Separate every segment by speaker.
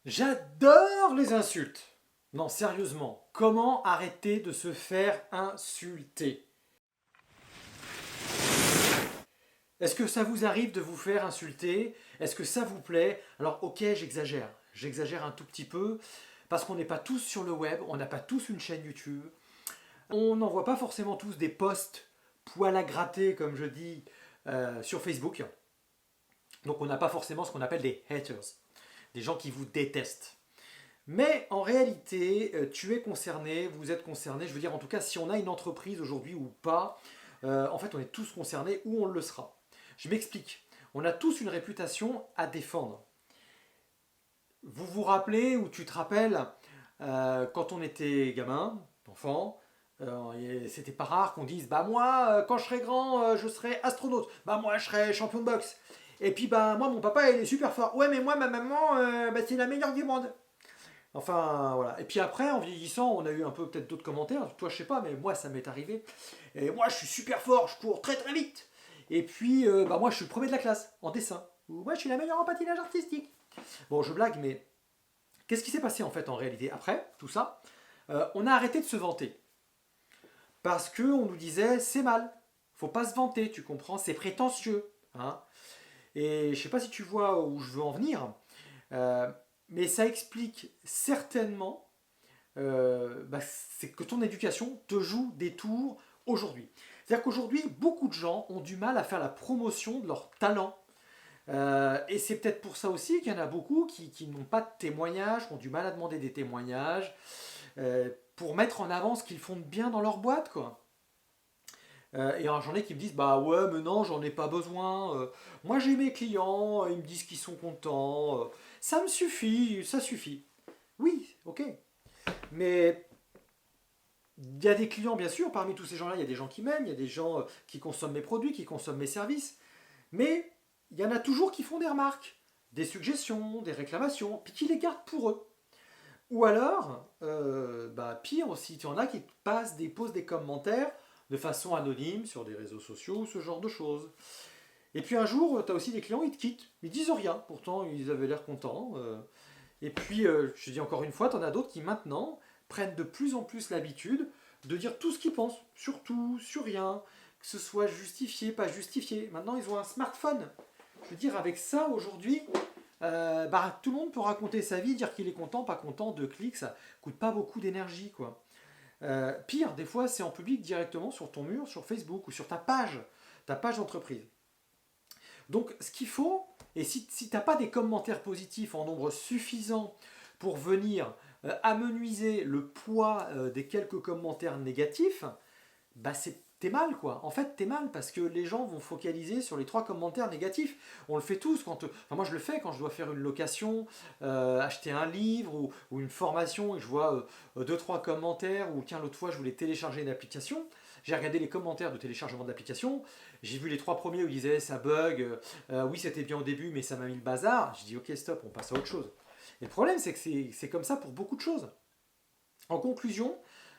Speaker 1: J'adore les insultes. Non, sérieusement, comment arrêter de se faire insulter? Est-ce que ça vous arrive de vous faire insulter? Est-ce que ça vous plaît? Alors ok, j'exagère. J'exagère un tout petit peu parce qu'on n'est pas tous sur le web, on n'a pas tous une chaîne YouTube, on n'envoie pas forcément tous des posts poil à gratter, comme je dis, sur Facebook. Donc on n'a pas forcément ce qu'on appelle des haters, des gens qui vous détestent. Mais en réalité, tu es concerné, vous êtes concerné. Je veux dire, en tout cas, si on a une entreprise aujourd'hui ou pas, en fait, on est tous concernés ou on le sera. Je m'explique. On a tous une réputation à défendre. Vous vous rappelez ou tu te rappelles quand on était gamin, enfant, c'était pas rare qu'on dise bah moi quand je serai grand je serai astronaute, bah moi je serai champion de boxe. Et puis bah moi mon papa il est super fort. Ouais mais moi ma maman bah, c'est la meilleure du monde. Enfin, voilà. Et puis après, en vieillissant, on a eu un peu peut-être d'autres commentaires. Toi, je sais pas, mais moi, ça m'est arrivé. Et moi, je suis super fort, je cours très très vite. Et puis, bah, moi, je suis le premier de la classe en dessin. Ou moi, je suis la meilleure en patinage artistique. Bon, je blague, mais qu'est-ce qui s'est passé en fait en réalité après tout ça? On a arrêté de se vanter. Parce que on nous disait, c'est mal. Faut pas se vanter, tu comprends? C'est prétentieux. Hein. Et je sais pas si tu vois où je veux en venir. Euh, mais ça explique certainement bah, c'est que ton éducation te joue des tours aujourd'hui. C'est-à-dire qu'aujourd'hui, beaucoup de gens ont du mal à faire la promotion de leur talent. Et c'est peut-être pour ça aussi qu'il y en a beaucoup qui n'ont pas de témoignages, qui ont du mal à demander des témoignages, pour mettre en avant ce qu'ils font de bien dans leur boîte, quoi. Et alors j'en ai qui me disent bah ouais mais non j'en ai pas besoin. Moi j'ai mes clients, ils me disent qu'ils sont contents. Ça me suffit, ça suffit. Oui, ok. Mais il y a des clients, bien sûr, parmi tous ces gens-là, il y a des gens qui m'aiment, il y a des gens qui consomment mes produits, qui consomment mes services, mais il y en a toujours qui font des remarques, des suggestions, des réclamations, puis qui les gardent pour eux. Ou alors, bah, pire aussi, il y en a qui posent des commentaires de façon anonyme sur des réseaux sociaux, ce genre de choses. Et puis un jour, tu as aussi des clients, ils te quittent, ils disent rien, pourtant ils avaient l'air contents. Et puis, je dis encore une fois, tu en as d'autres qui maintenant prennent de plus en plus l'habitude de dire tout ce qu'ils pensent, sur tout, sur rien, que ce soit justifié, pas justifié. Maintenant, ils ont un smartphone. Je veux dire, avec ça, aujourd'hui, bah, tout le monde peut raconter sa vie, dire qu'il est content, pas content, 2 clics, ça coûte pas beaucoup d'énergie, quoi. Pire, des fois, c'est en public directement sur ton mur, sur Facebook ou sur ta page d'entreprise. Donc, ce qu'il faut, et si tu n'as pas des commentaires positifs en nombre suffisant pour venir amenuiser le poids des quelques commentaires négatifs, bah t'es mal quoi. En fait, t'es mal parce que les gens vont focaliser sur les 3 commentaires négatifs. On le fait tous quand. Enfin, moi, je le fais quand je dois faire une location, acheter un livre ou une formation et je vois 2, 3 commentaires. Ou tiens, l'autre fois, je voulais télécharger une application. J'ai regardé les commentaires de téléchargement de l'application. J'ai vu les 3 premiers où ils disaient ça bug. Oui, c'était bien au début, mais ça m'a mis le bazar. J'ai dit ok, stop, on passe à autre chose. Et le problème, c'est que c'est comme ça pour beaucoup de choses. En conclusion,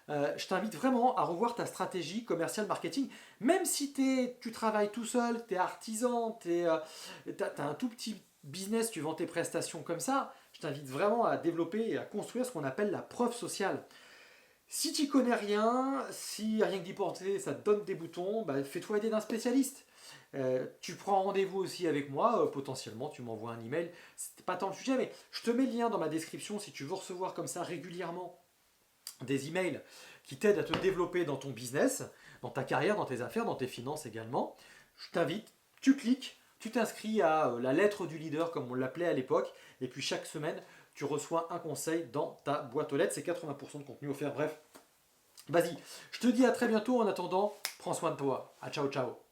Speaker 1: je t'invite vraiment à revoir ta stratégie commerciale marketing. Même si tu travailles tout seul, tu es artisan, tu as un tout petit business, tu vends tes prestations comme ça, je t'invite vraiment à développer et à construire ce qu'on appelle la preuve sociale. Si tu connais rien, si rien que d'y porter, ça te donne des boutons, bah, fais-toi aider d'un spécialiste. Tu prends rendez-vous aussi avec moi, potentiellement, tu m'envoies un email. C'était pas tant le sujet, mais je te mets le lien dans ma description si tu veux recevoir comme ça régulièrement des emails qui t'aident à te développer dans ton business, dans ta carrière, dans tes affaires, dans tes finances également. Je t'invite, tu cliques, tu t'inscris à la lettre du leader comme on l'appelait à l'époque, et puis chaque semaine, tu reçois un conseil dans ta boîte aux lettres. C'est 80% de contenu offert. Bref, vas-y, je te dis à très bientôt. En attendant, prends soin de toi. À ciao, ciao.